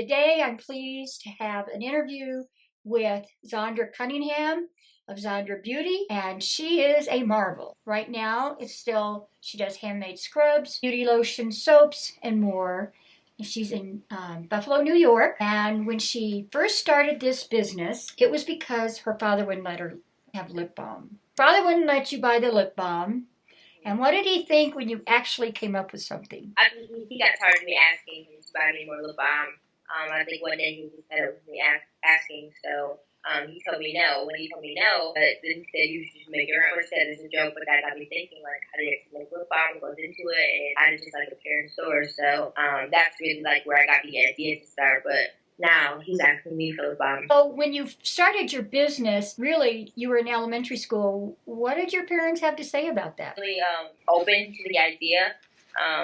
Today, I'm pleased to have an interview with Zandra Cunningham of Zandra Beauty, and she is a marvel. Right now, she does handmade scrubs, beauty lotion, soaps, and more. She's in Buffalo, New York, and when she first started this business, it was because her father wouldn't let her have lip balm. Father wouldn't let you buy the lip balm. And what did he think when you actually came up with something? I think he got tired of me asking him to buy me more lip balm. I think one day he just fed up with me asking, so he told me no. When he told me no, but then he said you should just make your own. I said it's a joke, but that got me thinking, like, how do you make lip balm goes into it, and I just like a pair in stores. So that's really like where I got the idea to start, but now he's asking me for lip balm. So when you started your business, really, you were in elementary school. What did your parents have to say about that? Really open to the idea,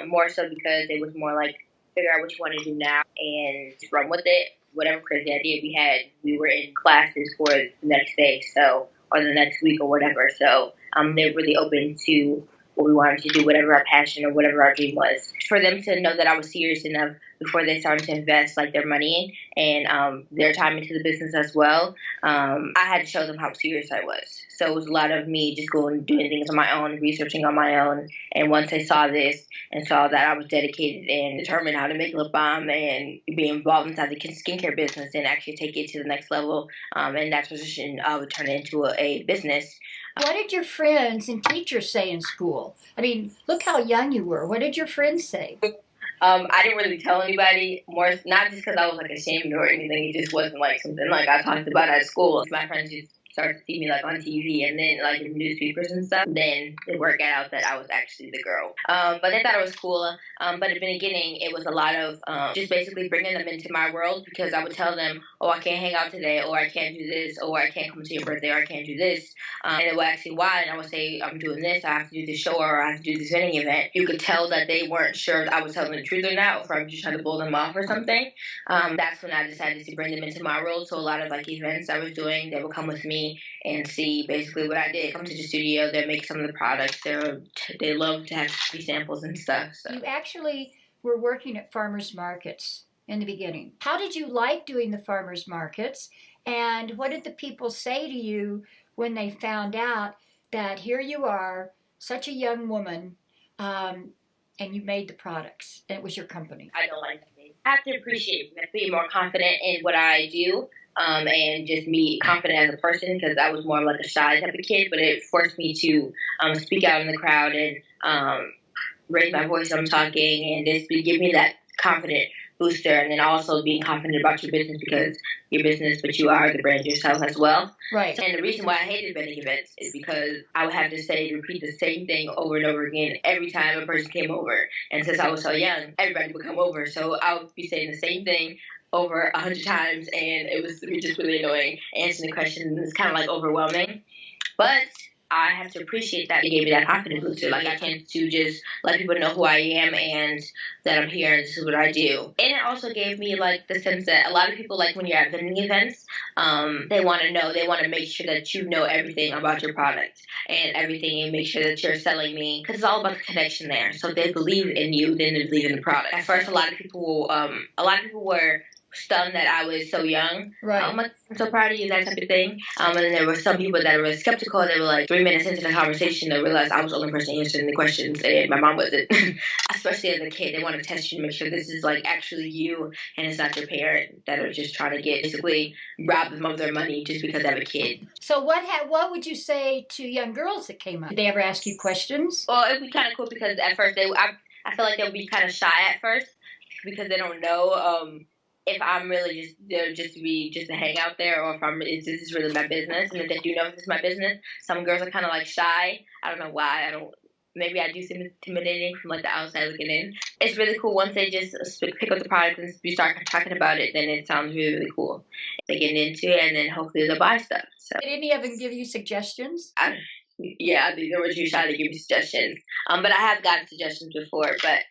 more so because it was more like figure out what you want to do now and just run with it. Whatever crazy idea we had, we were in classes for the next day, so or the next week or whatever. So they're really open to what we wanted to do, whatever our passion or whatever our dream was. For them to know that I was serious enough before they started to invest like their money and their time into the business as well, I had to show them how serious I was. So it was a lot of me just going and doing things on my own, researching on my own. And once they saw this and saw that I was dedicated and determined how to make lip balm and be involved inside the skincare business and actually take it to the next level, in that position, I would turn it into a business. What did your friends and teachers say in school? I mean, look how young you were. What did your friends say? I didn't really tell anybody, more not just because I was like ashamed or anything. It just wasn't like something like I talked about at school. My friends just started to see me like on TV and then like in newspapers and stuff. Then it worked out that I was actually the girl. But they thought it was cool. But at the beginning, it was a lot of just basically bringing them into my world because I would tell them, oh, I can't hang out today, or I can't do this, or I can't come to your birthday, or I can't do this. And they would ask me why, and I would say, I'm doing this, I have to do this show, or I have to do this vending event. You could tell that they weren't sure if I was telling the truth or not, or if I'm just trying to blow them off or something. That's when I decided to bring them into my world. So a lot of like events I was doing, they would come with me and see basically what I did. Come to the studio, they make some of the products. They love to have free samples and stuff. So. You actually were working at farmers markets in the beginning. How did you like doing the farmers markets? And what did the people say to you when they found out that here you are, such a young woman, and you made the products, and it was your company? I don't like that. I have to appreciate it, be more confident in what I do. And just me confident as a person because I was more like a shy type of kid, but it forced me to speak out in the crowd and raise my voice when I'm talking and just give me that confident booster, and then also being confident about your business because your business, but you are the brand yourself as well. Right. And the reason why I hated vending events is because I would have to repeat the same thing over and over again every time a person came over. And since I was so young, everybody would come over, so I would be saying the same thing over 100 times, and it was just really annoying. Answering the questions, it's kind of like overwhelming. But I have to appreciate that they gave me that confidence booster. Like I tend to just let people know who I am and that I'm here and this is what I do. And it also gave me like the sense that a lot of people, like when you're at vending events, they want to know, they want to make sure that you know everything about your product and everything, and make sure that you're selling me, because it's all about the connection there. So if they believe in you, then they believe in the product. At first, a lot of people were stunned that I was so young. Right. I'm so proud of you, that type of thing. And then there were some people that were skeptical. They were like 3 minutes into the conversation, they realized I was the only person answering the questions, and my mom wasn't. Especially as a kid, they want to test you to make sure this is like actually you and it's not your parent that are just trying to basically rob them of their money just because they have a kid. So what would you say to young girls that came up? Did they ever ask you questions? Well, it'd be kind of cool because at first I feel like they would be kind of shy at first because they don't know if I'm really just there just to hang out there, or if this is really my business. And if they do know if this is my business, some girls are kind of like shy. I don't know why. Maybe I do seem intimidating from like the outside looking in. It's really cool once they just pick up the product and we start talking about it. Then it sounds really, really cool. They get into it, and then hopefully they'll buy stuff. So did any of them give you suggestions? Yeah, they were too shy to give me suggestions. But I have gotten suggestions before, but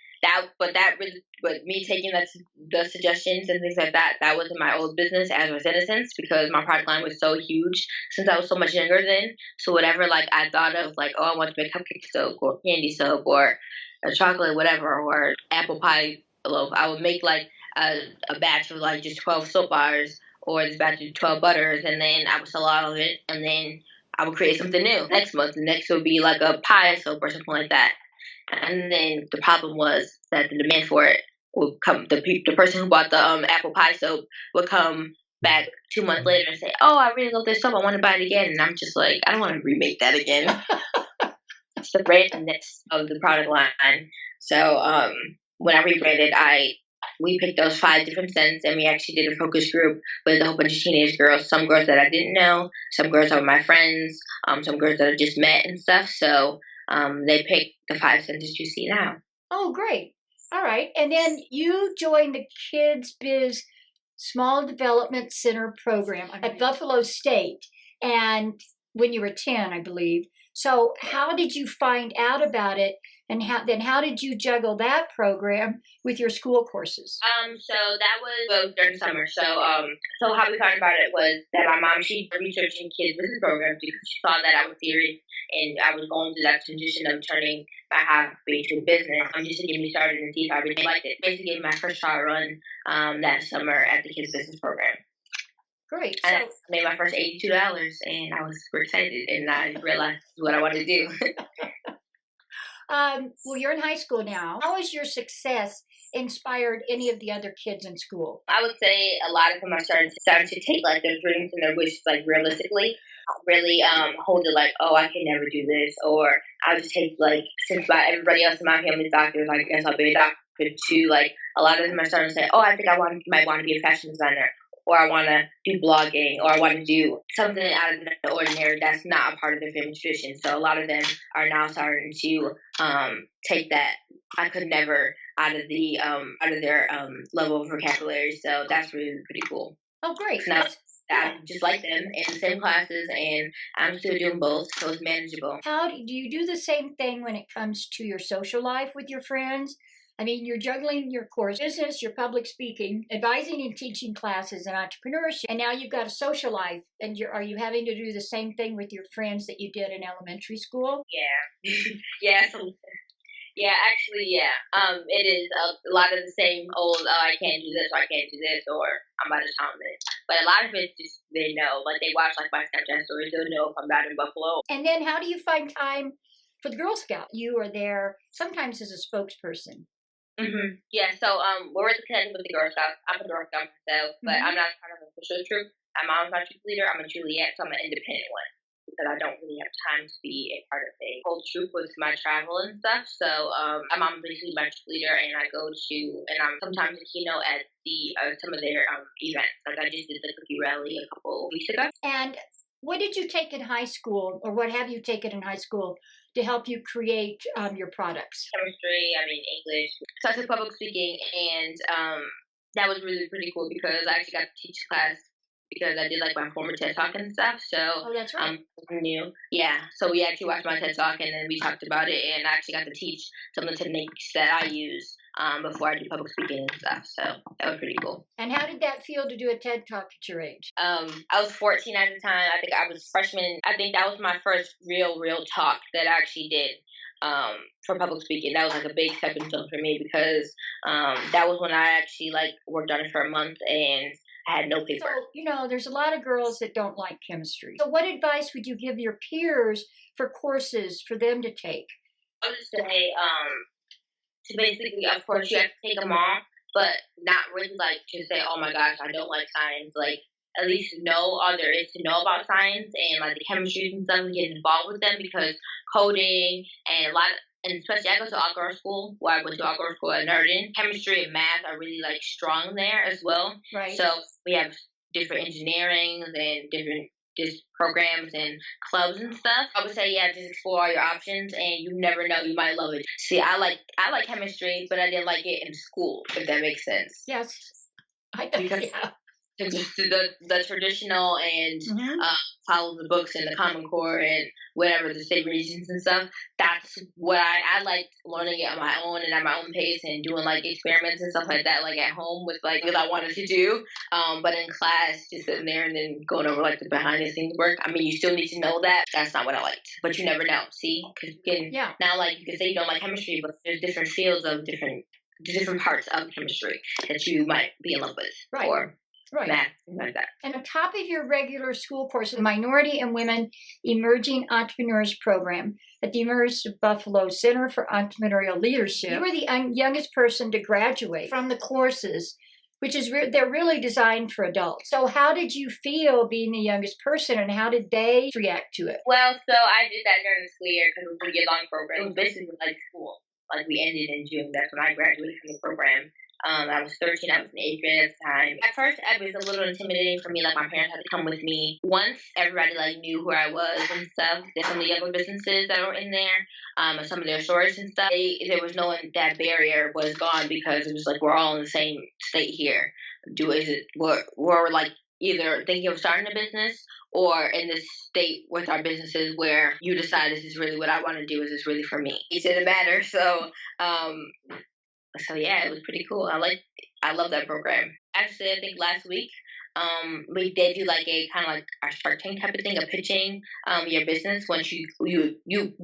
me taking the suggestions and things like that wasn't my old business as was Innocence, because my product line was so huge since I was so much younger then. So whatever like I thought of, like, oh, I want to make cupcake soap or candy soap or a chocolate whatever or apple pie loaf, I would make like a batch of like just 12 soap bars or this batch of 12 butters, and then I would sell all of it, and then I would create something new next month. The next would be like a pie soap or something like that. And then the problem was that the demand for it would come. The person who bought the apple pie soap would come back 2 months later and say, "Oh, I really love this soap. I want to buy it again." And I'm just like, I don't want to remake that again. It's the randomness of the product line. So when I rebranded, we picked those 5 different scents, and we actually did a focus group with a whole bunch of teenage girls. Some girls that I didn't know, some girls that were my friends, some girls that I just met and stuff. So they picked the 5 scents that you see now. Oh, great. All right. And then you joined the Kids Biz Small Development Center program at Buffalo State, and when you were 10, I believe. So how did you find out about it, and how did you juggle that program with your school courses? So that was during summer. So how we found about it was that my mom, she was researching kids business programs because she saw that I was serious and I was going through that transition of turning my hobby to a business. Just to get me started and see if I really liked it. Basically, gave my first trial run that summer at the kids business program. Great. And I made my first $82, and I was super excited, and I realized what I wanted to do. Well, you're in high school now. How has your success inspired any of the other kids in school? I would say a lot of them are starting to take like their dreams and their wishes like realistically. Really hold it like, oh, I can never do this, or I'll just take like, since everybody else in my family's doctors, I guess I'll be a doctor too. Like a lot of them are starting to say, oh, I think might want to be a fashion designer, or I want to do blogging, or I want to do something out of the ordinary that's not a part of their family tradition. So a lot of them are now starting to take that I could never out of their level of vocabulary. So that's really pretty cool. Oh, great. Now, I'm just like them in the same classes, and I'm still doing both, so it's manageable. How do you do the same thing when it comes to your social life with your friends? I mean, you're juggling your course business, your public speaking, advising and teaching classes in entrepreneurship, and now you've got a social life. And are you having to do the same thing with your friends that you did in elementary school? Yeah, yeah. It is a lot of the same old. Oh, I can't do this, or I can't do this, or I'm about to tell it. But a lot of it's just they know, like they watch like my Snapchat stories. They'll know if I'm not in Buffalo. And then, how do you find time for the Girl Scout? You are there sometimes as a spokesperson. Mm-hmm. Yeah, so we're connected with the Girl Scouts. I'm a Girl Scout myself, but I'm not part of an official troop. My mom's my troop leader. I'm a Juliet, so I'm an independent one because I don't really have time to be a part of a whole troop with my travel and stuff. So my mom's basically my troop leader, and I go to and I'm sometimes a keynote at some of their events. Like I just did the cookie rally a couple weeks ago. And what did you take in high school, or what have you taken in high school to help you create your products? Chemistry, English. So I took public speaking, and that was really pretty cool because I actually got to teach class because I did like my former TED Talk and stuff. So that's right. New. Yeah. So we actually watched my TED Talk, and then we talked about it, and I actually got to teach some of the techniques that I use before I do public speaking and stuff. So that was pretty cool. And how did that feel to do a TED Talk at your age? I was 14 at the time. I think I was freshman. I think that was my first real talk that I actually did for public speaking. That was like a big stepping stone for me because that was when I actually like worked on it for a month and I had no paper. So, there's a lot of girls that don't like chemistry. So what advice would you give your peers for courses for them to take? I would say to basically, of course, you have to take them all, but not really like to say, oh my gosh, I don't like science. Like, at least know all there is to know about science and like the chemistry and stuff and get involved with them because coding and and especially I go to all-girls school, where I went to all-girls school at Nerdin. Chemistry and math are really like strong there as well. Right. So we have different engineering and different just programs and clubs and stuff. I would say, just explore all your options, and you never know, you might love it. See, I like chemistry, but I didn't like it in school, if that makes sense. Yes, I think the traditional and follow the books and the Common Core and whatever the state regions and stuff. That's what I liked learning it on my own and at my own pace and doing like experiments and stuff like that, like at home with like what I wanted to do. But in class, just sitting there and then going over like the behind the scenes work. You still need to know that. That's not what I liked, but you never know. See, because now like you can say you don't like chemistry, but there's different fields of different the different parts of chemistry that you might be in love with, Right. or Right. math, things like that. And on top of your regular school course, the Minority and Women Emerging Entrepreneurs Program at the Immersive Buffalo Center for Entrepreneurial Leadership, you were the youngest person to graduate from the courses, which is they're really designed for adults. So how did you feel being the youngest person, and how did they react to it? Well, so I did that during the school year because it was a year-long program. It was basically like school. Like, we ended in June. That's when I graduated from the program. I was 13. I was in 8th grade at the time. At first, it was a little intimidating for me. Like, my parents had to come with me. Once everybody like knew who I was and stuff, there's some of the younger businesses that were in there, and some of their stories and stuff. There was no one, that barrier was gone, because it was like, we're all in the same state here. We're like either thinking of starting a business, or in this state with our businesses where you decide, this is really what I want to do. Is this really for me? It didn't matter. So yeah, it was pretty cool. I love that program. Actually, I think last week, we did do like a kind of like a Shark Tank type of thing of pitching your business. Once you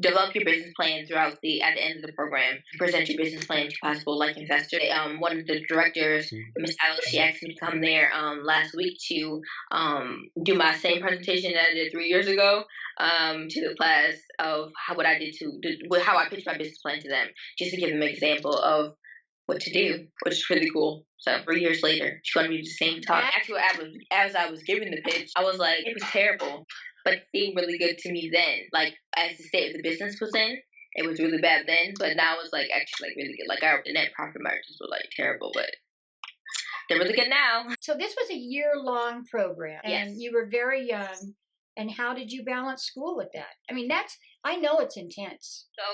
develop your business plan at the end of the program, you present your business plan to possible like investors. One of the directors, Miss Alex, she asked me to come there last week to do my same presentation that I did 3 years ago to the class of how I pitched my business plan to them, just to give them an example of what to do, which is pretty cool. So 3 years later, she wanted me to do the same talk. Actually, as I was giving the pitch, I was like, it was terrible, but it seemed really good to me then. Like, as the state of the business was in, it was really bad then, but now it's like actually like really good. Like, the net profit margins were like terrible, but they're really good now. So this was a year-long program, and Yes. you were very young. And how did you balance school with that? I mean, I know it's intense. So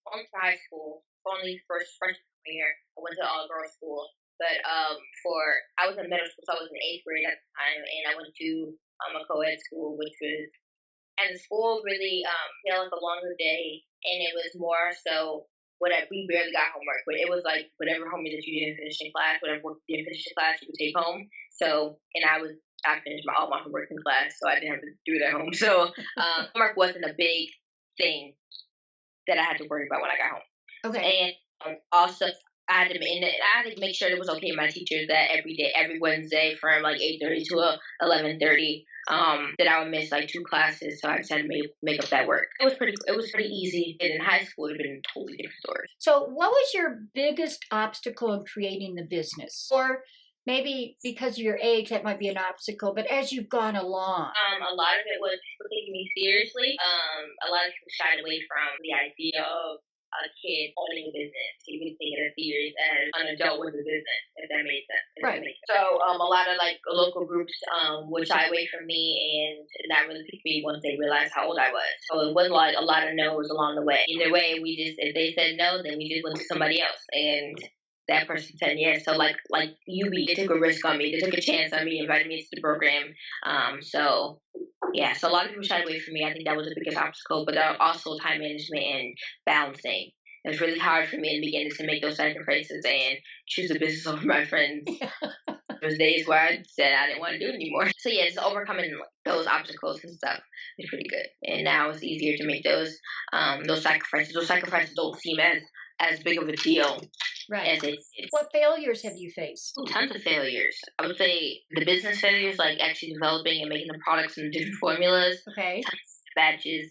only for high school, only freshman year, I went to all girls school. But I was in middle school, so I was in 8th grade at the time, and I went to a co-ed school, and the school really felt like a longer day, and it was more so we barely got homework, but it was like whatever homework that you didn't finish in class, whatever work you didn't finish in class, you could take home. So, and I finished all my homework in class, so I didn't have to do it at home. So homework wasn't a big thing that I had to worry about when I got home. Okay. And also, I had to make sure it was okay with my teachers that every Wednesday from like 8:30 to 11:30, that I would miss like 2 classes. So I just had to make up that work. It was pretty easy. And in high school, it would have been a totally different story. So what was your biggest obstacle in creating the business? Or maybe because of your age, that might be an obstacle, but as you've gone along. A lot of it was people taking me seriously. A lot of people shied away from the idea of a kid owning a business. You can take it as serious as an adult with a business, if that makes sense. Right. So a lot of like local groups would shy away from me, and that really picked me once they realized how old I was. So it wasn't like a lot of no's along the way. Either way, if they said no, then we just went to somebody else, and that person said yes. So like they took a risk on me. They took a chance on me, invited me to the program. So a lot of people shied away from me. I think that was the biggest obstacle, but also time management and balancing. It was really hard for me in the beginning to make those sacrifices and choose a business over my friends. There was days where I said I didn't want to do it anymore. So just overcoming those obstacles and stuff is pretty good. And now it's easier to make those sacrifices. Those sacrifices don't seem as big of a deal. Right. As it's. What failures have you faced? Tons of failures. I would say the business failures, like actually developing and making the products in different formulas. Okay. Tons of batches,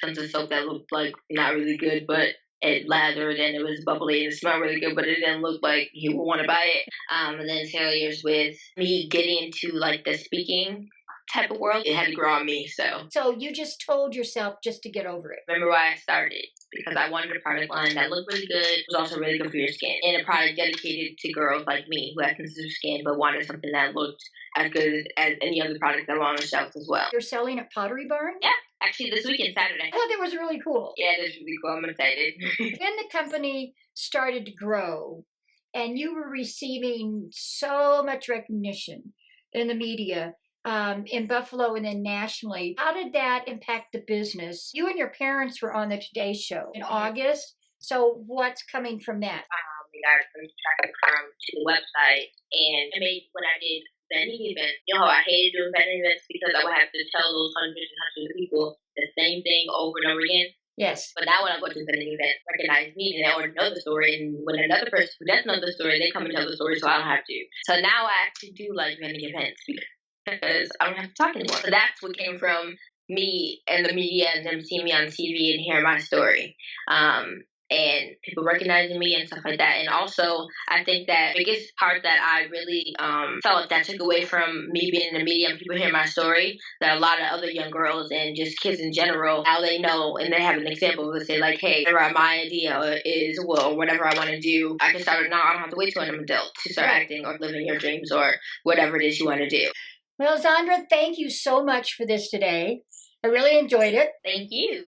tons of soap that looked like not really good, but it lathered and it was bubbly and it smelled really good, but it didn't look like you would want to buy it. And then failures with me getting into like the speaking type of world. It had to grow on me. So you just told yourself just to get over it. Remember why I started? Because I wanted a product line that looked really good, was also really good for your skin, and a product dedicated to girls like me who had sensitive skin but wanted something that looked as good as any other product that were on the shelves as well. You're selling at Pottery Barn? Yeah, actually this weekend, Saturday. I thought that was really cool. Yeah, it is really cool. I'm excited. Then the company started to grow, and you were receiving so much recognition in the media. In Buffalo and then nationally. How did that impact the business? You and your parents were on the Today Show in August. So what's coming from that? We got some traffic to the website, and when I did vending events, I hated doing vending events because I would have to tell those hundreds and hundreds of people the same thing over and over again. Yes. But now when I go to the event, recognize me and they already know the story. And when another person who doesn't know the story, they come and tell the story, so I don't have to. So now I actually do like vending events because I don't have to talk anymore. So that's what came from me and the media and them seeing me on TV and hearing my story. And people recognizing me and stuff like that. And also, I think that the biggest part that I really felt that took away from me being in the media and people hearing my story, that a lot of other young girls and just kids in general, now they know and they have an example to say like, hey, whatever my idea is, well, whatever I want to do, I can start it now. I don't have to wait till I'm an adult to start acting or living your dreams or whatever it is you want to do. Well, Zandra, thank you so much for this today. I really enjoyed it. Thank you.